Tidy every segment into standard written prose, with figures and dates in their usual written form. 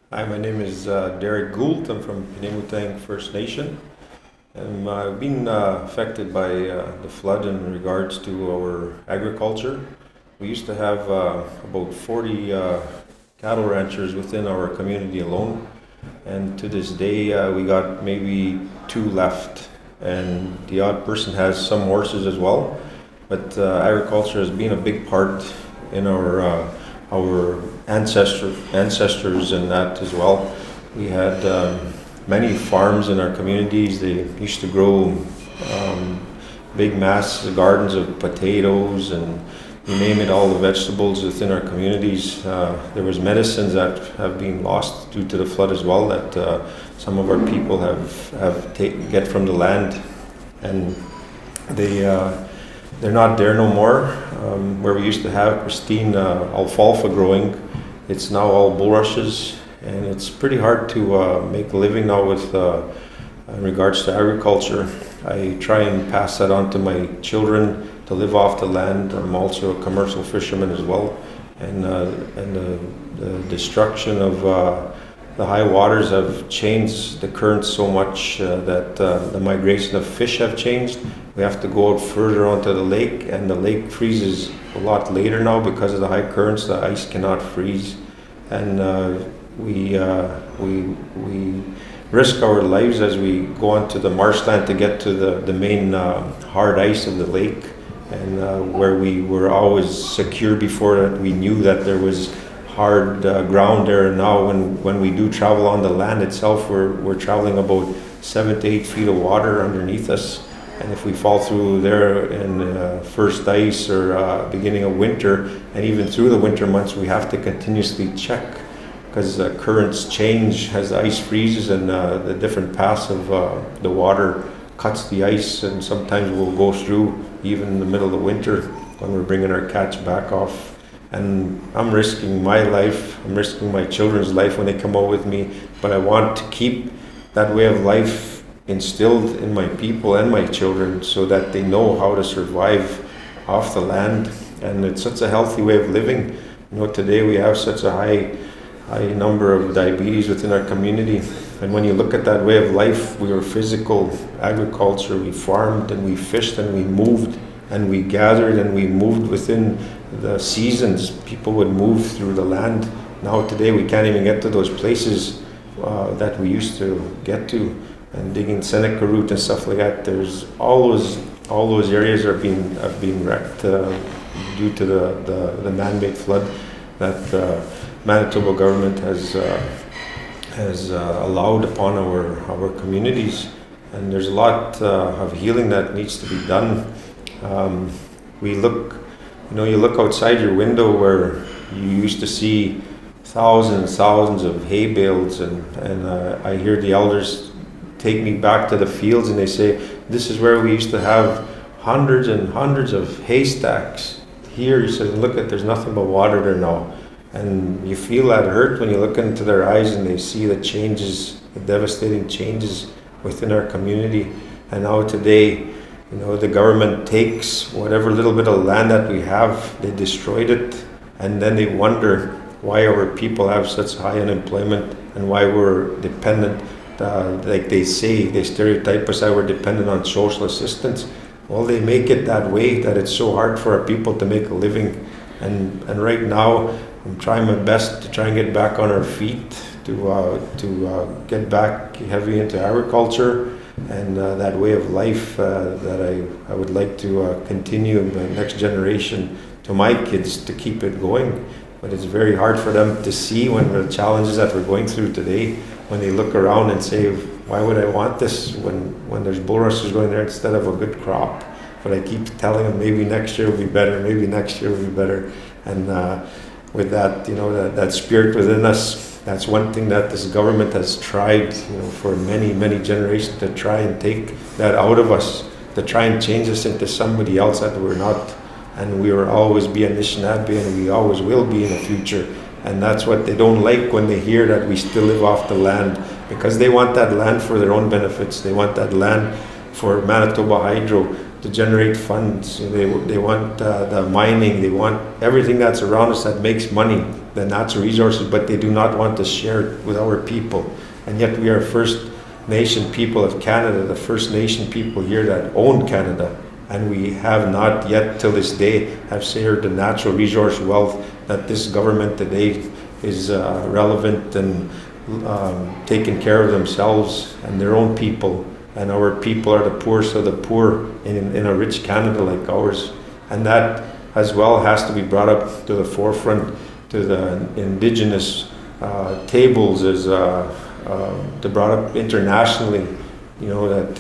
Hi, my name is Derrick Gould. I'm from Pinaymootang First Nation. And I've been affected by the flood in regards to our agriculture. We used to have about 40 cattle ranchers within our community alone. And to this day, we got maybe two left. And the odd person has some horses as well. But agriculture has been a big part in our ancestors and that as well. We had many farms in our communities. They used to grow big massive gardens of potatoes and you name it, all the vegetables within our communities. There was medicines that have been lost due to the flood as well that some of our people have get from the land, and they're not there no more. Where we used to have pristine alfalfa growing, it's now all bulrushes, and it's pretty hard to make a living now with in regards to agriculture. I try and pass that on to my children to live off the land. I'm also a commercial fisherman as well, and the destruction of the high waters have changed the currents so much that the migration of fish have changed. We have to go out further onto the lake, and the lake freezes a lot later now because of the high currents. The ice cannot freeze, and we risk our lives as we go onto the marshland to get to the main hard ice of the lake, and where we were always secure before that. We knew that there was hard ground there, and now when we do travel on the land itself, we're traveling about 7 to 8 feet of water underneath us. And if we fall through there in first ice or beginning of winter, and even through the winter months, we have to continuously check because currents change as the ice freezes, and the different paths of the water cuts the ice, and sometimes we'll go through even in the middle of the winter when we're bringing our catch back off. And I'm risking my life, I'm risking my children's life when they come out with me, but I want to keep that way of life instilled in my people and my children so that they know how to survive off the land. And it's such a healthy way of living. You know, today we have such a high number of diabetes within our community. And when you look at that way of life, we were physical agriculture. We farmed and we fished and we moved and we gathered and we moved within the seasons. People would move through the land. Now today we can't even get to those places that we used to get to. And digging Seneca route and stuff like that, there's all those areas are being wrecked due to the man-made flood that Manitoba government has allowed upon our communities. And there's a lot of healing that needs to be done. You look outside your window where you used to see thousands of hay bales, and I hear the elders take me back to the fields, and they say, this is where we used to have hundreds and hundreds of haystacks. Here, you said, look there's nothing but water there now. And you feel that hurt when you look into their eyes and they see the changes, the devastating changes within our community. And now today, the government takes whatever little bit of land that we have, they destroyed it, and then they wonder why our people have such high unemployment and why we're dependent. Like they say, they stereotype us that we're dependent on social assistance. Well, they make it that way that it's so hard for our people to make a living. And right now, I'm trying my best to try and get back on our feet, to get back heavy into agriculture and that way of life that I would like to continue in the next generation to my kids to keep it going. But it's very hard for them to see when the challenges that we're going through today, when they look around and say, why would I want this when there's bulrushes going there instead of a good crop? But I keep telling them maybe next year will be better, maybe next year will be better. And with that, that spirit within us, that's one thing that this government has tried, for many generations, to try and take that out of us, to try and change us into somebody else that we're not. And we will always be Anishinaabe, and we always will be in the future. And that's what they don't like when they hear that we still live off the land, because they want that land for their own benefits. They want that land for Manitoba Hydro to generate funds. They want the mining. They want everything that's around us that makes money. the natural resources, but they do not want to share it with our people. And yet we are First Nation people of Canada, the First Nation people here that own Canada. And we have not yet, till this day, have shared the natural resource wealth that this government today is relevant and taking care of themselves and their own people. And our people are the poorest of the poor in a rich Canada like ours. And that as well has to be brought up to the forefront, to the Indigenous tables, as to brought up internationally, you know, that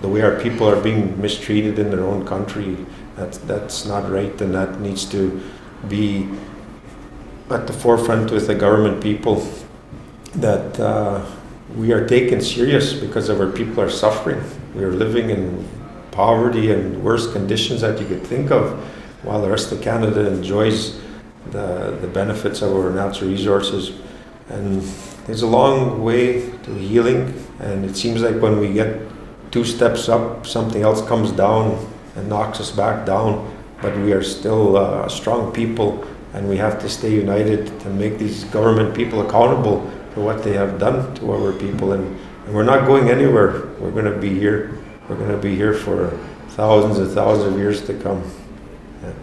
the way our people are being mistreated in their own country, that's not right, and that needs to be at the forefront with the government people, that we are taken serious because our people are suffering. We are living in poverty and worse conditions that you could think of, while the rest of Canada enjoys the benefits of our natural resources. And there's a long way to healing, and it seems like when we get 2 steps up, something else comes down and knocks us back down. But we are still a strong people, and we have to stay united to make these government people accountable for what they have done to our people. And we're not going anywhere. We're going to be here. We're going to be here for thousands and thousands of years to come. Yeah.